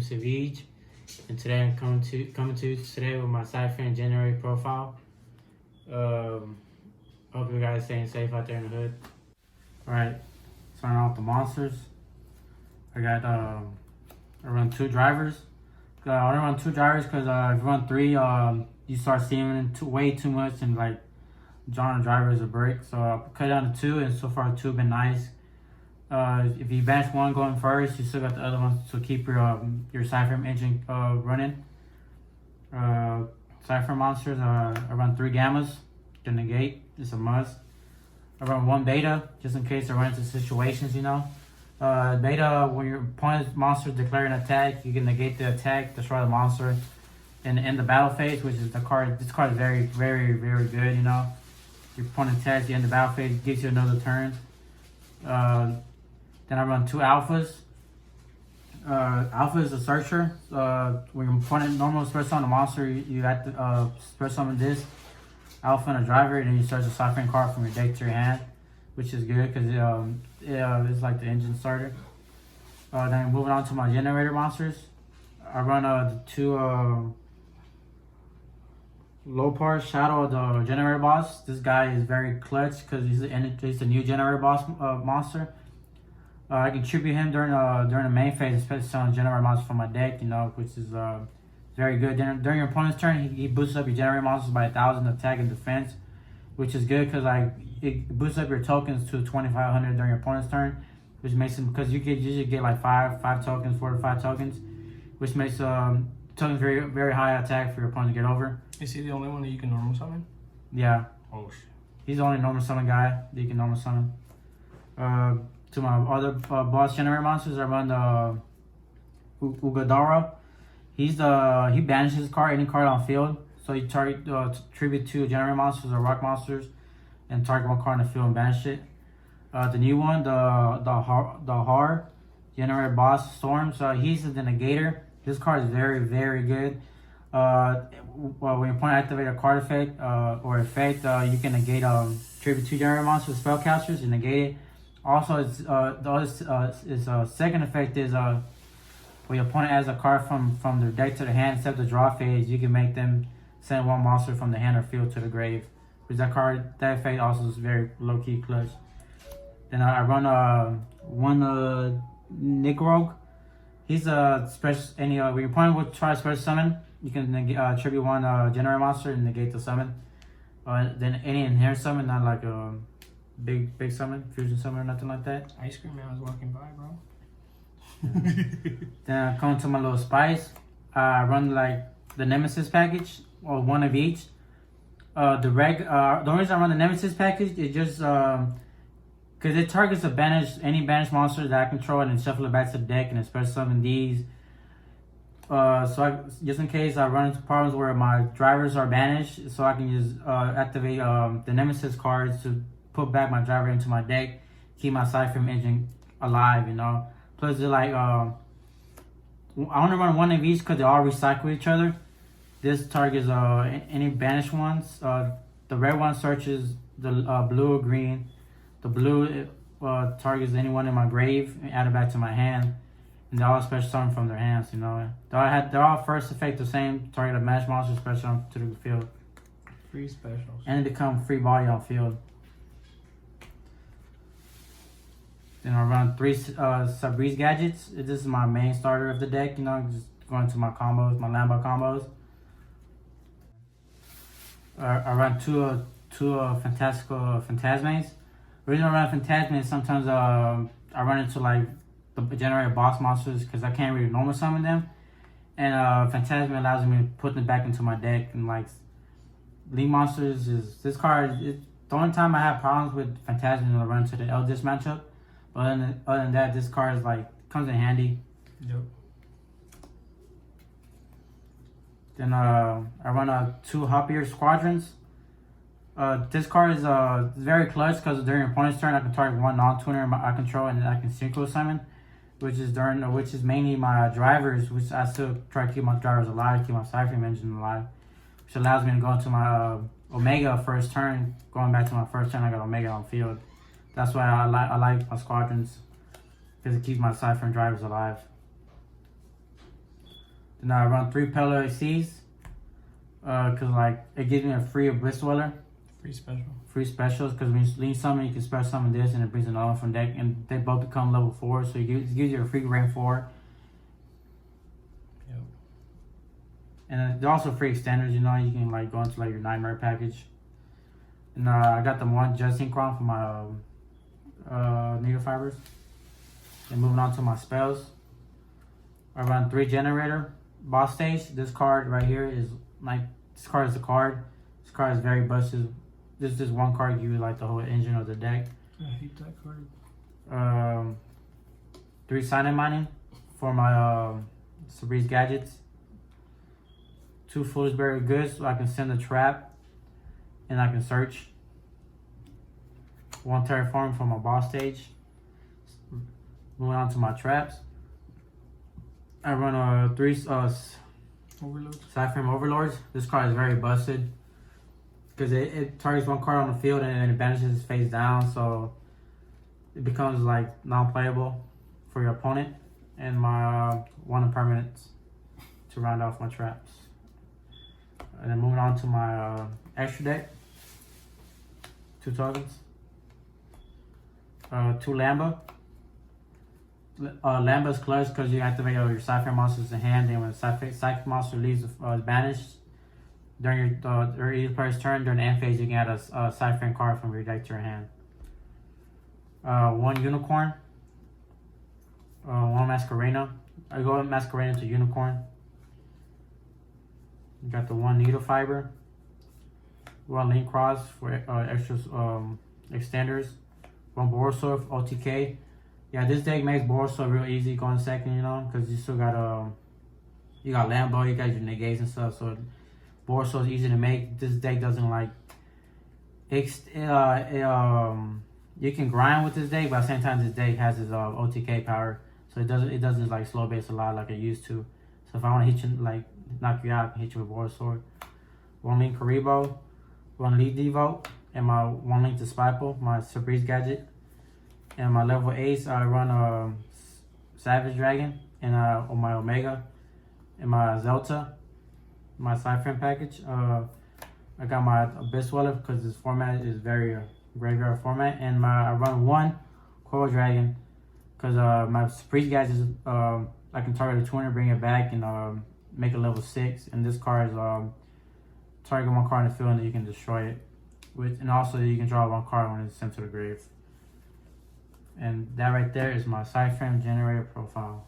Savage, and today I'm coming to you today with my Cypher and Generaider profile. Hope you guys staying safe out there in the hood. Alright, starting off the monsters. I got I run 2 drivers. I only run 2 drivers because if you run 3, you start seeing way too much and like drawing a driver is a break. So I cut down to 2, and so far 2 have been nice. If you bench 1 going first, you still got the other one to keep your Cypher engine running. Cypher monsters, I run 3 gammas to negate. It's a must. I run 1 beta just in case I run into situations, you know. Beta, when your opponent's monster declare an attack, you can negate the attack, destroy the monster, and end the battle phase, which is the card. This card is very, very, very good, you know. Your opponent attacks, you end the battle phase, gives you another turn. Then I run 2 alphas. Alpha is a searcher. When your opponent normally special summon a monster, you have to special summon this alpha and a driver, and then you search a Cypher card from your deck to your hand, which is good because it's like the engine starter. Then moving on to my Generaider monsters. I run the 2 low par Shadow, the Generaider boss. This guy is very clutch because he's the new Generaider boss monster. I can tribute him during the main phase, especially on Generaider monsters from my deck, you know, which is very good. During your opponent's turn, he boosts up your Generaider monsters by 1,000 attack and defense, which is good because like it boosts up your tokens to 2,500 during your opponent's turn, which makes them, because you could usually get like 5 tokens, 4 to 5 tokens, which makes tokens very, very high attack for your opponent to get over. Is he the only one that you can normal summon? Yeah. Oh shit. He's the only normal summon guy that you can normal summon. To my other boss Generaider monsters, I run the Ugadara. He banishes any card on field. So you target tribute 2 Generaider monsters or rock monsters, and target 1 card on the field and banish it. The new one, the Har Generaider boss Storm. So he's the negator. This card is very, very good. When your opponent activate a card effect or effect, you can negate tribute 2 Generaider monsters spellcasters and negate it. Also, second effect is when your opponent adds a card from their deck to the hand except the draw phase, you can make them send 1 monster from the hand or field to the grave. Which that effect also is very low key clutch. Then I run 1 Nick Rogue. He's a special. When your opponent would try to special summon, you can tribute 1 Generaider monster and negate the summon. Then any inherent summon, not like a big summon, fusion summon or nothing like that. Ice cream man was walking by, bro. Then I come to my little spice. I run like the Nemesis package, or 1 of each. The only reason I run the Nemesis package is just because it targets any banished monster that I control and then shuffle it back to the deck and special summon these. Just in case I run into problems where my drivers are banished, so I can just activate the Nemesis cards to put back my driver into my deck, keep my Cypher engine alive, you know. Plus, they're like, I only run 1 of each because they all recycle each other. This targets any banished ones. The red one searches the blue or green. The blue targets anyone in my grave and add it back to my hand. And they all special summon from their hands, you know. They're all first effect the same, target a match monster special summon to the field. Free specials. And it become free body on field. Then I run 3 Sabreeze gadgets. This is my main starter of the deck, you know, just going to my combos, my Lambo combos. I run 2 fantastical Phantasmates. The reason I run Phantasmates is sometimes I run into like the Generaider boss monsters because I can't really normal summon them. And Phantasmate allows me to put them back into my deck. And like League monsters is this card. The only time I have problems with Phantasmate is when I run to the Eldest matchup. But other than that, this card is like comes in handy. Yep. Then I run 2 Hoppier Squadrons. This card is very clutch because during your opponent's turn, I can target 1 non-tuner I control and I can synchro summon, which is mainly my drivers, which I still try to keep my drivers alive, keep my Cypher engine alive, which allows me to go into my Omega first turn. Going back to my first turn, I got Omega on field. That's why I like my squadrons, because it keeps my Cypher and drivers alive. Then I run 3 Pellet ACs. Cause like it gives me a free Abyss Dweller. Free specials, because when you lean summon, you can special summon this and it brings another one from deck, and they both become level 4, so it gives you a free rank 4. Yep. And they're also free extenders, you know, you can like go into like your Nightmare package. And I got the one Just Synchron for my Needle Fibers. And moving on to my spells. I run 3 Generator. Boss stage, this card right here is like, this card is the card. This card is very busted. This is one card give you like the whole engine of the deck. I hate that card. 3 Silent Mining for my Sabri's gadgets. 2 Foolish Berry Goods so I can send a trap and I can search. 1 Terraform for my boss stage. Moving on to my traps. I run 3 Overloads. Cypherm Overlords. This card is very busted because it targets one card on the field and then it banishes its face down, so it becomes like non-playable for your opponent. And my 1 impermanence to round off my traps. And then moving on to my extra deck. 2 tokens. 2 Lamba. Lamba's clutch because you activate your Cypher monsters in hand, and when the Cypher monster leaves banished during your either player's turn during the end phase, you can add a Cypher card from your deck to your hand. 1 Unicorn. 1 Masquerena. I go with Masquerena to Unicorn. You got the 1 Needle Fiber. 1 Link Cross for extra extenders. 1 Borosaur for OTK. Yeah, this deck makes Borosaur real easy going second, you know, because you still got you got Lambo, you got your negates and stuff, so Borosaur is easy to make. This deck doesn't like you can grind with this deck, but at the same time this deck has its OTK power, so it doesn't like slow base a lot like it used to. So if I want to hit you, like knock you out, I can hit you with Borosaur. 1 Link Karibo, 1 Lead Devote, and my 1 Link to Spipal, my Sabri's gadget. And my level 8s, I run Savage Dragon and on my Omega and my Zelta, my Cypher package. I got my Abyss Dweller because this format is very graveyard format, and I run 1 Coral Dragon because my Priest gadget is I can target a 200, bring it back, and make it level 6. And this card is target 1 card in the field and you can destroy it. And also you can draw 1 card when it's sent to the grave. And that right there is my Cypher Generator profile.